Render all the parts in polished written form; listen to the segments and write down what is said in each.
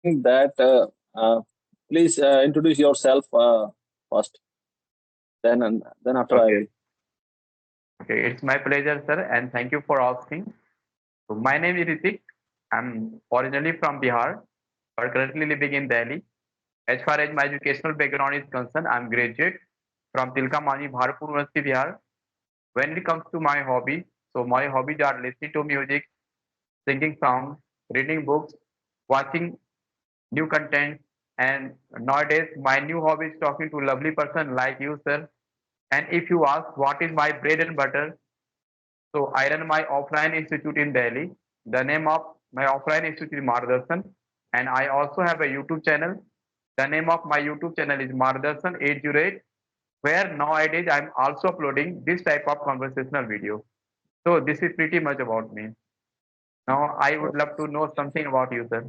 that please introduce yourself first. Then after I Okay, will. okay, it's my pleasure, sir, and thank you for asking. So my name is Ritik. I'm originally from Bihar, but currently living in Delhi. As far as my educational background is concerned, I'm graduate from Tilka Mani Bharpur University, Bihar. When it comes to my hobby, so my hobbies are listening to music, singing songs, reading books, watching new content, and nowadays my new hobby is talking to lovely person like you, sir. And if you ask what is my bread and butter, so I run my offline institute in Delhi. The name of my offline institute is Mardarshan, and I also have a YouTube channel. The name of my YouTube channel is Mardarshan 808, where nowadays I'm also uploading this type of conversational video. So this is pretty much about me. Now I would love to know something about you, sir.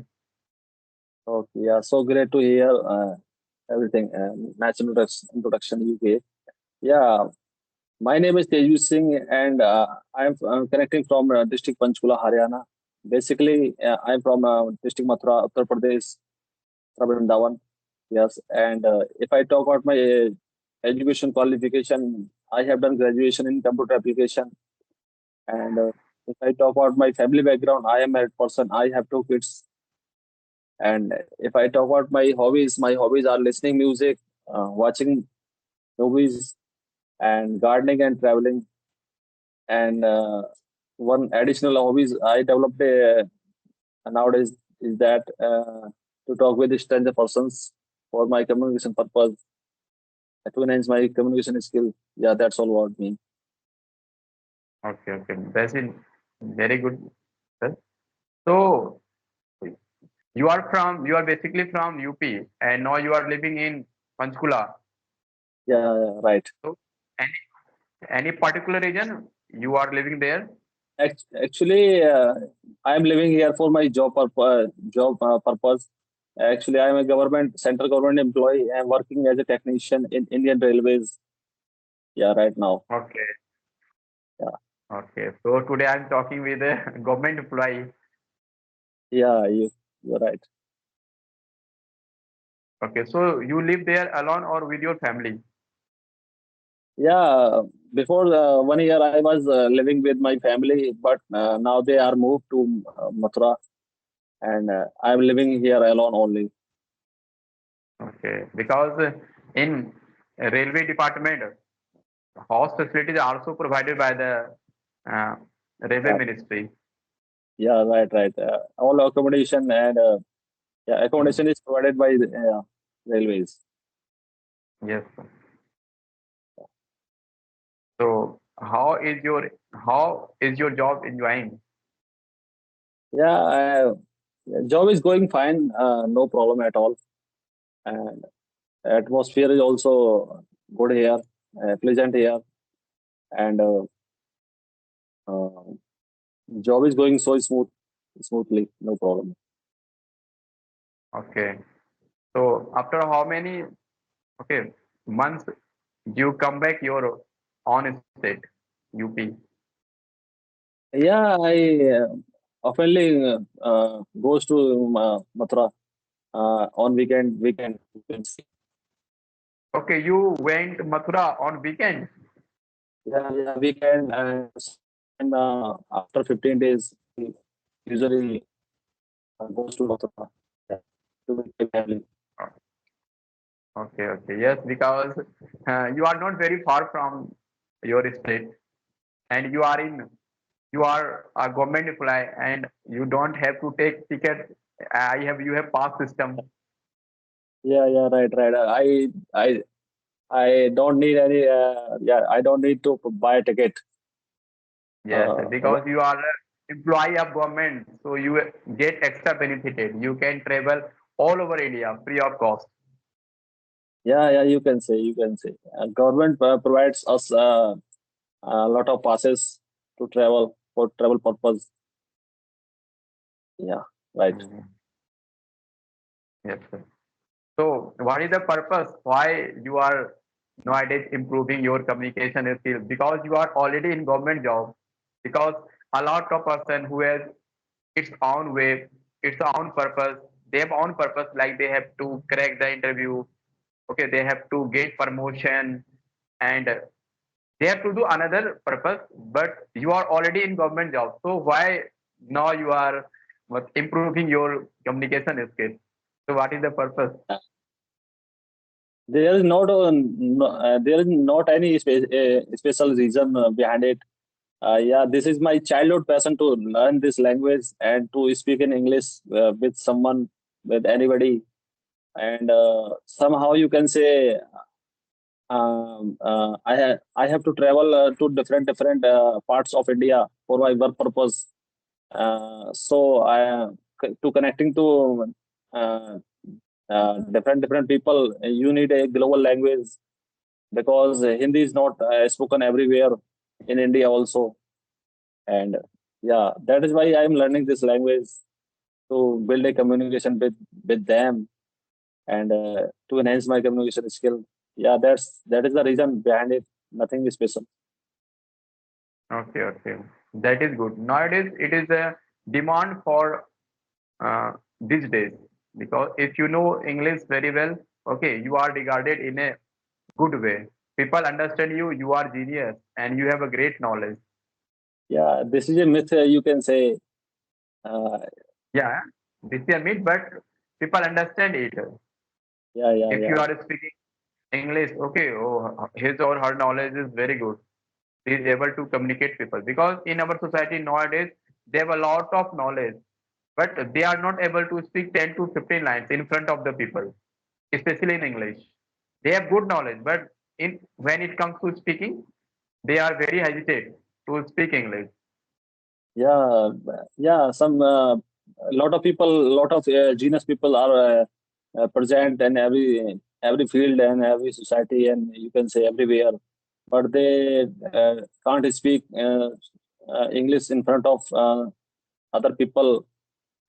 Okay, yeah, so great to hear everything. Natural introduction you gave. Yeah, my name is Teju Singh, and I'm connecting from district Panchkula, Haryana. Basically, I'm from district Mathura, Uttar Pradesh, from Vrindavan. Yes, and if I talk about my education qualification, I have done graduation in computer application. And if I talk about my family background, I am a person. I have two kids. And if I talk about my hobbies are listening music, watching movies, and gardening and traveling. And one additional hobbies I developed nowadays is that to talk with stranger persons for my communication purpose, to enhance my communication skill. Yeah, that's all about me. Okay, okay, that's it. Very good, sir. So you are basically from UP, and now you are living in Panchkula. Yeah, yeah, right. So any particular region you are living there? Actually, I am living here for my purpose. Actually, I am a central government employee. I am working as a technician in Indian Railways. Yeah, right now. Okay, Yeah, okay. So today I'm talking with a government employee. yeah, you're right. Okay, so you live there alone or with your family? Yeah, before 1 year I was living with my family, but now they are moved to Mathura, and I am living here alone only. Okay, because in railway department, house facilities are also provided by the uh, railway Yeah, ministry. yeah, right. All accommodation and yeah, Mm, accommodation is provided by the railways. yes. So how is your job enjoying? Yeah, job is going fine, no problem at all. And atmosphere is also good here, pleasant here, and uh, job is going so smoothly, no problem. Okay. So after how many months you come back your own state, UP? Yeah, I oftenly goes to Mathura on weekend. You can see. Okay, you went Mathura on weekend. Yeah, weekend. And after 15 days, we usually goes to Mathura. Yeah, to meet my family. Okay, okay, yes, because you are not very far from your state, and you are a government employee, and you don't have to take ticket. You have pass system. Yeah, right. I don't need any. Yeah, I don't need to buy a ticket. Yes, Uh, because you are an employee of government, so you get extra benefited. You can travel all over India free of cost. yeah, you can say. Government provides us a lot of passes to travel for travel purpose. Yeah, right. Mhm. Yes, sir. So, what is the purpose? Why you are nowadays improving your communication skills? Because you are already in government job. Because a lot of person who has its own way, its own purpose, they have own purpose, like they have to crack the interview. Okay, they have to get promotion, and they have to do another purpose. But you are already in government job, so why now you are improving your communication skills? So what is the purpose? There is not there is not any special reason behind it. Yeah, this is my childhood passion to learn this language and to speak in English with someone, with anybody, and somehow you can say I have to travel to different parts of India for my work purpose. So to connecting to uh, different people, you need a global language because Hindi is not spoken everywhere in India also, and yeah, that is why I am learning this language to build a communication with them and to enhance my communication skill. Yeah, that is the reason behind it. Nothing special. Okay, okay, that is good. Nowadays, it is a demand for these days, because if you know English very well, okay, you are regarded in a good way. People understand you. You are genius, and you have a great knowledge. Yeah, this is a myth. You can say. Uh, Yeah, this is a myth, but people understand it. yeah, yeah, If you yeah, are speaking English, okay, oh, his or her knowledge is very good. He is able to communicate people, because in our society nowadays they have a lot of knowledge, but they are not able to speak 10 to 15 lines in front of the people, especially in English. They have good knowledge, but in when it comes to speaking, they are very hesitate to speak English. yeah, yeah. Some lot of people, lot of genius people are present in every field and every society, and you can say everywhere. But they can't speak English in front of other people,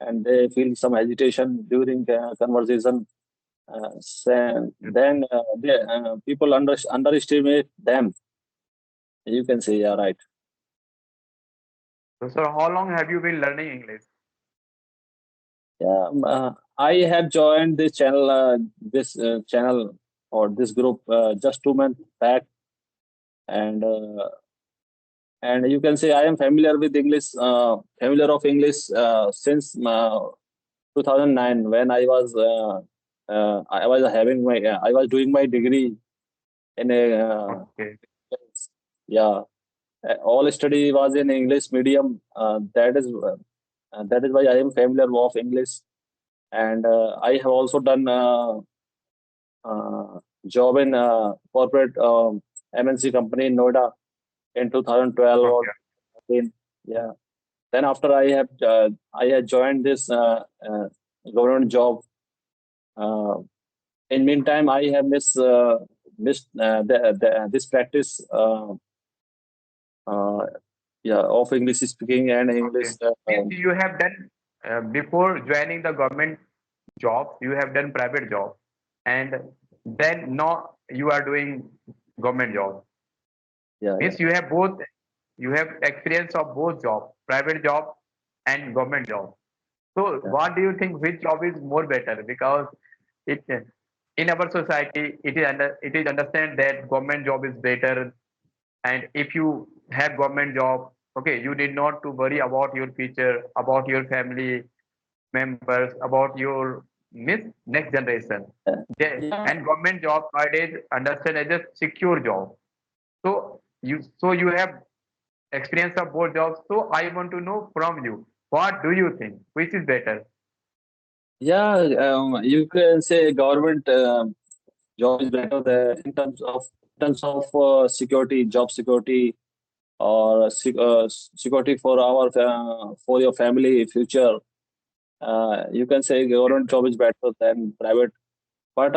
and they feel some hesitation during conversation. Then people underestimate them. You can say, yeah, right. So how long have you been learning English? Yeah, I have joined this channel or this group just 2 months back, and you can say I am familiar with English, familiar of English since 2009 when I was having I was doing my degree in a Okay. yeah. All study was in English medium. That is why I am familiar of English, and I have also done job in corporate MNC company in Noida in 2012 or Okay. 13. Yeah. Then after I had joined this government job. Uh, in meantime, I have missed this practice. Uh, yeah, of English speaking and English. Okay. Means you have done before joining the government job, you have done private job, and then now you are doing government job. Yeah, yeah, Means you have both, you have experience of both job, private job and government job. So yeah, what do you think, which job is more better? Because it in our society it is understand that government job is better, and if you have government job, okay, you need not to worry about your future, about your family members, about your next generation. yeah. And government job nowadays understand as a secure job. So you have experience of both jobs. So I want to know from you, what do you think? Which is better? Yeah, you can say government job is better in terms of security, job security, or security for our for your family future. You can say government job is better than private. But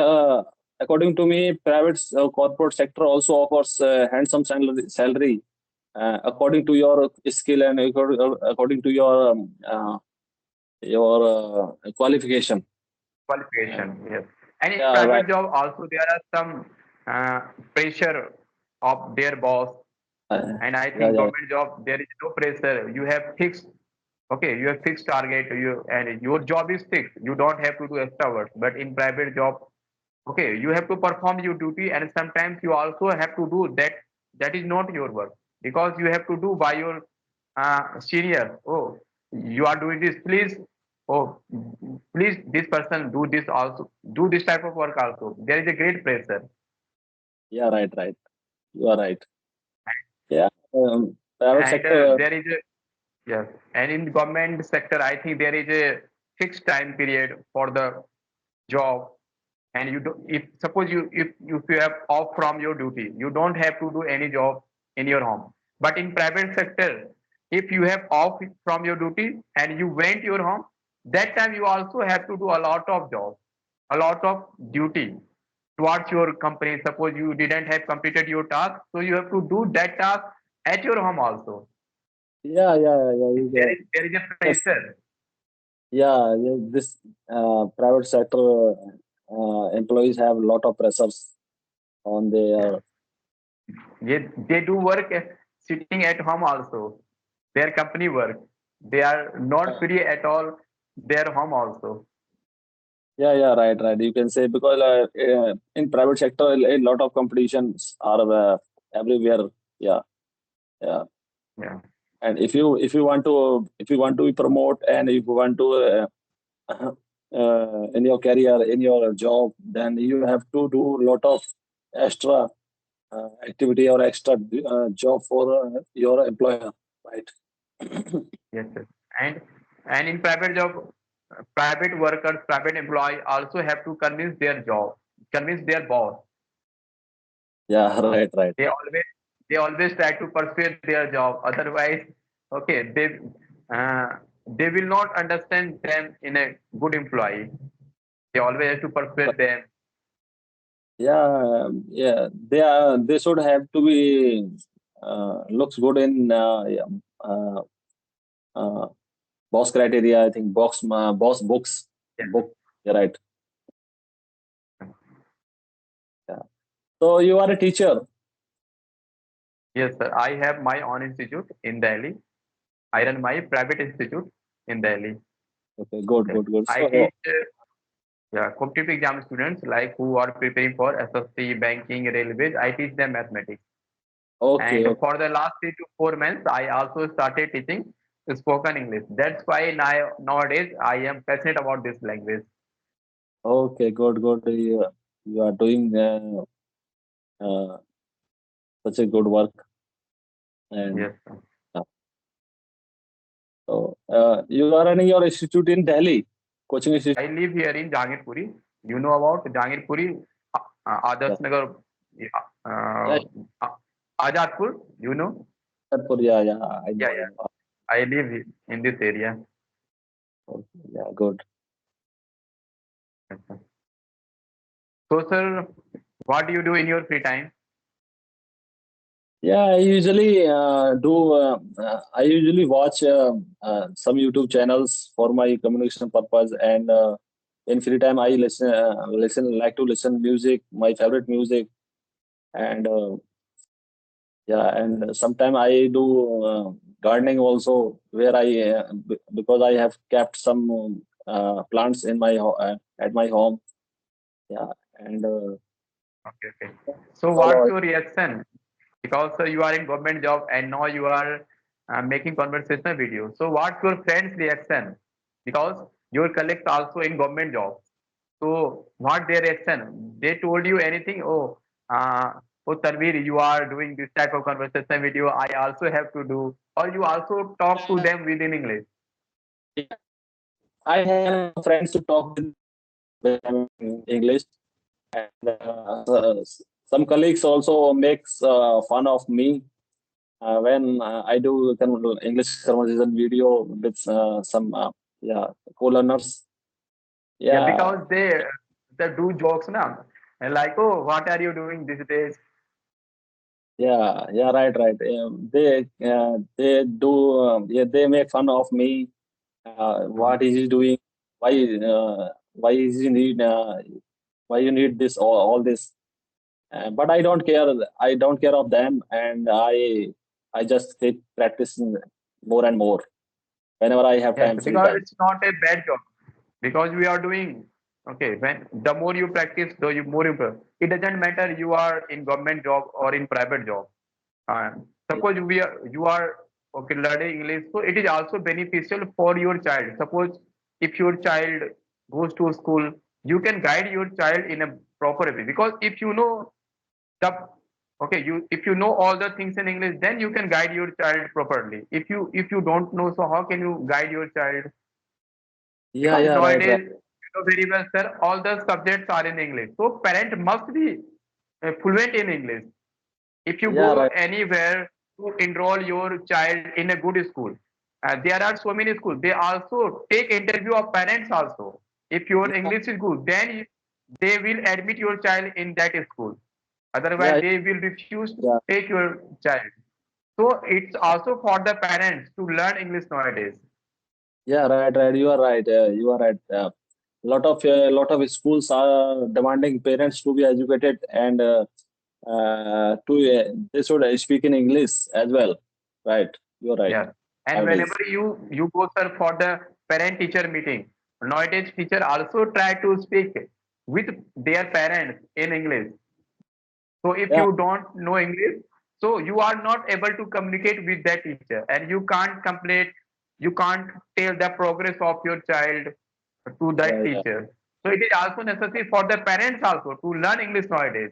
according to me, private corporate sector also offers handsome salary according to your skill and according to your qualification. Qualification, yes. And in Yeah, right. private job also there are some uh, pressure of their boss. And I Yeah, think yeah, government job there is no pressure. You have fixed Okay, you have fixed target, and your job is fixed. You don't have to do extra work. But in private job, okay, you have to perform your duty, and sometimes you also have to do that. That is not your work because you have to do by your senior. Oh, you are doing this. Please, oh, please, this person do this also. Do this type of work also. There is a great pressure. Yeah, right, right. You are right. Yeah. Private And sector. there is a yes, and in government sector, I think there is a fixed time period for the job, and you do if suppose if you have off from your duty, you don't have to do any job in your home. But in private sector, if you have off from your duty and you went your home, that time you also have to do a lot of job, a lot of duty towards your company. Suppose you didn't have completed your task, so you have to do that task at your home also. Yeah, yeah, yeah. There is a Yes. pressure. Yeah, yeah, this private sector employees have a lot of pressures on their. They do work sitting at home also. Their company work. They are not free at all. Their home also. Yeah, yeah, right, right. You can say because in private sector, a lot of competitions are everywhere. Yeah, yeah. Yeah. And if you want to promote and if you want to in your career in your job, then you have to do a lot of extra activity or extra job for your employer, right? Yes, sir. And and in private job, private workers, private employee also have to convince their boss. Yeah, right, right. They always they always try to persuade their job. Otherwise, okay, uh, they will not understand them in a good employee. They always have to persuade them. Yeah, yeah. They should have to be looks good in yeah, uh, uh, boss criteria. I think boss books Yeah. book. Yeah, right. Yeah. So you are a teacher. Yes, sir. I have my own institute in Delhi. I run my private institute in Delhi. Okay, good, Yes. good, good. I So teach yeah, competitive exam students like who are preparing for SSC, banking, railways. I teach them mathematics. okay, And okay, for the last 3 to 4 months, I also started teaching spoken English. That's why now nowadays I am passionate about this language. okay, good, good. You are doing uh, such a good work, and Yes, sir. so you are running your institute in Delhi, coaching institute. I live here in Jangirpuri. You know about Jangirpuri, Yeah, Adarsh Nagar, yeah, yeah, uh, Azadpur. You know? yeah, yeah. I Yeah, know, I yeah. know. I live in this area. Okay, yeah, good. Yes, sir. So, sir, what do you do in your free time? Yeah, I usually I usually watch some YouTube channels for my communication purpose, and in free time I like to listen music, my favorite music, and yeah, and sometimes I do gardening also, where because I have kept some plants in at my home. Yeah, and Okay, okay. So, what's follow. your reaction? Because you are in government job and now you are making conversational videos. So, what's your friend's reaction? Because your colleagues also in government job. So, what their reaction? They told you anything? Uh, oh, Tanvir, you are doing this type of conversation video. I also have to do. Or you also talk to them within English. I have friends to talk with them in English, and some colleagues also makes fun of me when I do English conversation video with some yeah co-learners. Yeah, Yeah, because they do jokes now. And like, oh, what are you doing these days? yeah, yeah, right, right. They do yeah, they make fun of me. What Mhm. is he doing? Why why is he need why you need this all this? But I don't care. I don't care of them, and I just keep practicing more and more. whenever I have Yes, time, free because time. it's not a bad job. Because we are doing okay. When the more you practice, the you more you. It doesn't matter you are in government job or in private job. Uh, Yeah, Suppose you are okay learning English, so it is also beneficial for your child. Suppose if your child goes to school, you can guide your child in a proper way because if you know the okay you if you know all the things in English, then you can guide your child properly. If you don't know, so how can you guide your child? yeah, Because yeah, right, right. nowadays, you know very well, sir, all the subjects are in English. So parent must be fluent in English. If you Yeah, go right. anywhere to enroll your child in a good school, there are so many schools. They also take interview of parents also. If your Yeah, English is good, then they will admit your child in that school. Otherwise, yeah, they will refuse to yeah, take your child. So it's also for the parents to learn English nowadays. yeah, right, right. You are right. You are right. Lot of schools are demanding parents to be educated and to they should speak in English as well. Right. You are right. Yes. And whenever Nowadays. you go, sir, for the parent teacher meeting, nowadays teacher also try to speak with their parents in English. So if Yeah, you don't know English, so you are not able to communicate with that teacher, and you can't complete, you can't tell the progress of your child to that yeah, yeah. teacher. So it is also necessary for the parents also to learn English nowadays.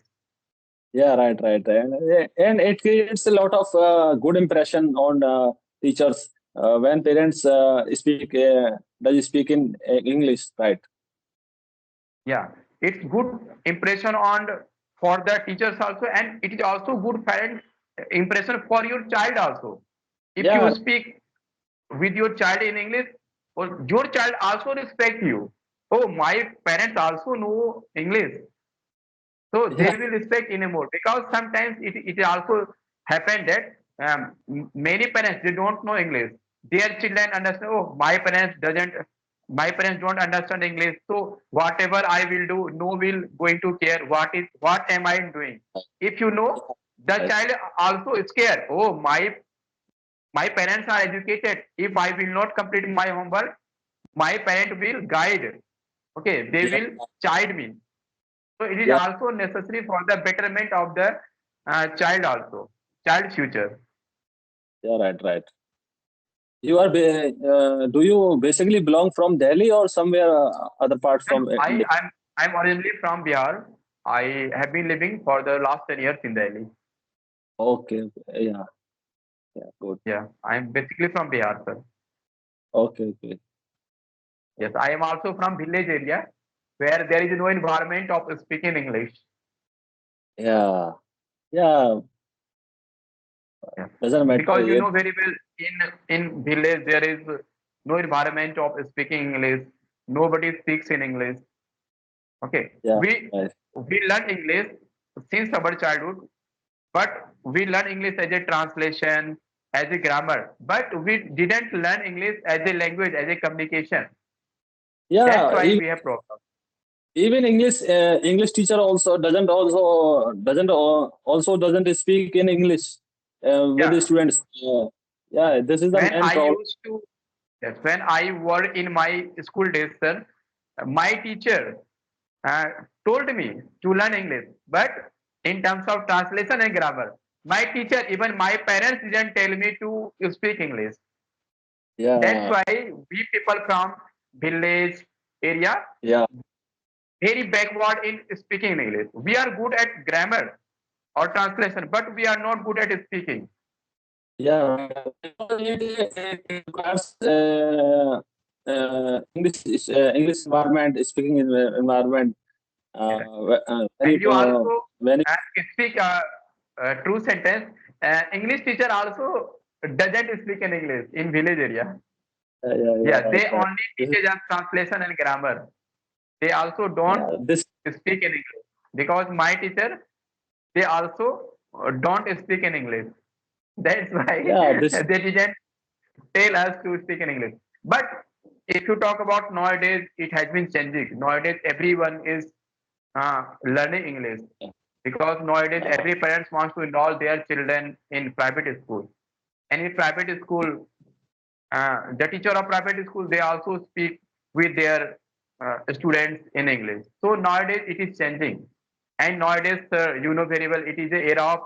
Yeah, right, right. And it creates a lot of good impression on teachers when parents does speak in English, right? Yeah, it's good impression on for the teachers also, and it is also good parent impression for your child also. If you Yeah, speak with your child in English, or your child also respect you. Oh, my parents also know English, so they yeah, will respect anymore because sometimes it also happened that many parents they don't know English. Their children understand. Oh, my parents don't understand English. So whatever I will do, no will going to care. What am I doing? If you know, the right. child also is scared. Oh, my parents are educated. If I will not complete my homework, my parent will guide. Okay, they Yeah, will chide me. So it is yeah, also necessary for the betterment of the child also, child future. yeah, right, right. Do you basically belong from Delhi or somewhere other part And from I, India? I'm originally from Bihar. I have been living for the last 10 years in Delhi. Okay, okay, yeah, yeah, good. Yeah, I'm basically from Bihar, sir. Okay, okay. Yes, I am also from village area where there is no environment of speaking English. Yeah, yeah, Yeah. doesn't matter. Because you It, know very well in village there is no environment of speaking English. Nobody speaks in English. Okay, yeah, right. we learn English since our childhood, but we learn English as a translation, as a grammar, but we didn't learn English as a language, as a communication. That's Yeah, why we have problem. even English teacher also doesn't speak in English with the Yeah, students. Yeah, this is the when main I problem. used to, yes, when I were in my school days, sir, my teacher uh, told me to learn English, but in terms of translation and grammar, my teacher, even my parents didn't tell me to speak English. That's Yeah, why we people from village area yeah, very backward in speaking English. We are good at grammar or translation, but we are not good at speaking. yeah. Right. Because it requires English environment, speaking environment. Yes. When And you you also when uh, speak a true sentence. English teacher also doesn't speak in English in village area. yeah, yeah, Yeah, right, they right. only This is teach us translation and grammar. They also don't yeah, this speak in English because my teacher they also don't speak in English. That's why yeah, this they didn't tell us to speak in English. But if you talk about nowadays, it has been changing. Nowadays, everyone is learning English because nowadays yeah, every parents wants to enroll their children in private school. And in private school, the teacher of private school, they also speak with their students in English. So nowadays it is changing. And nowadays, you know very well, it is a era of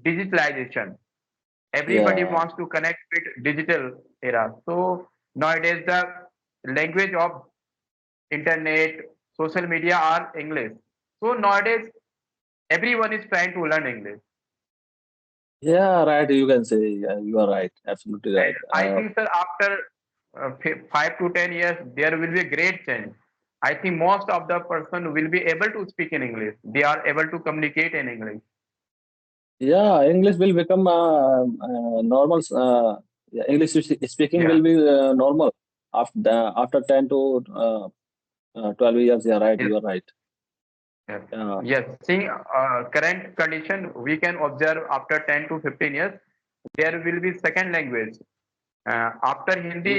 digitalization. Everybody Yeah, wants to connect with digital era. So nowadays the language of internet, social media are English. So nowadays everyone is trying to learn English. yeah, right. You can say you are right. Absolutely And right. I think, sir, after 5 to 10 years, there will be a great change. I think most of the person will be able to speak in English. They are able to communicate in English. Yeah, English will become normal. Yeah, English speaking Yeah. will be normal after 10 to 12 years. Yeah, right. Yes. You are right. Yes. Yeah. Yes. Seeing current condition, we can observe after 10 to 15 years, there will be second language. After Yeah, Hindi,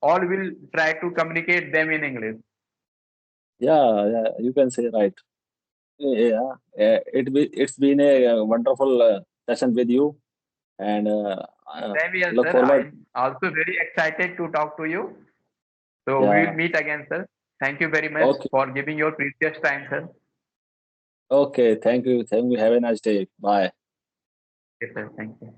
all will try to communicate them in English. yeah, you can say right. Yeah, it's been a wonderful session with you, and Same here, look sir. forward. I'm also very excited to talk to you. So we will Yeah. meet again, sir. Thank you very much Okay. for giving your precious time, sir. Okay. Thank you. Thank you. Have a nice day. Bye. Yes, sir. Thank you.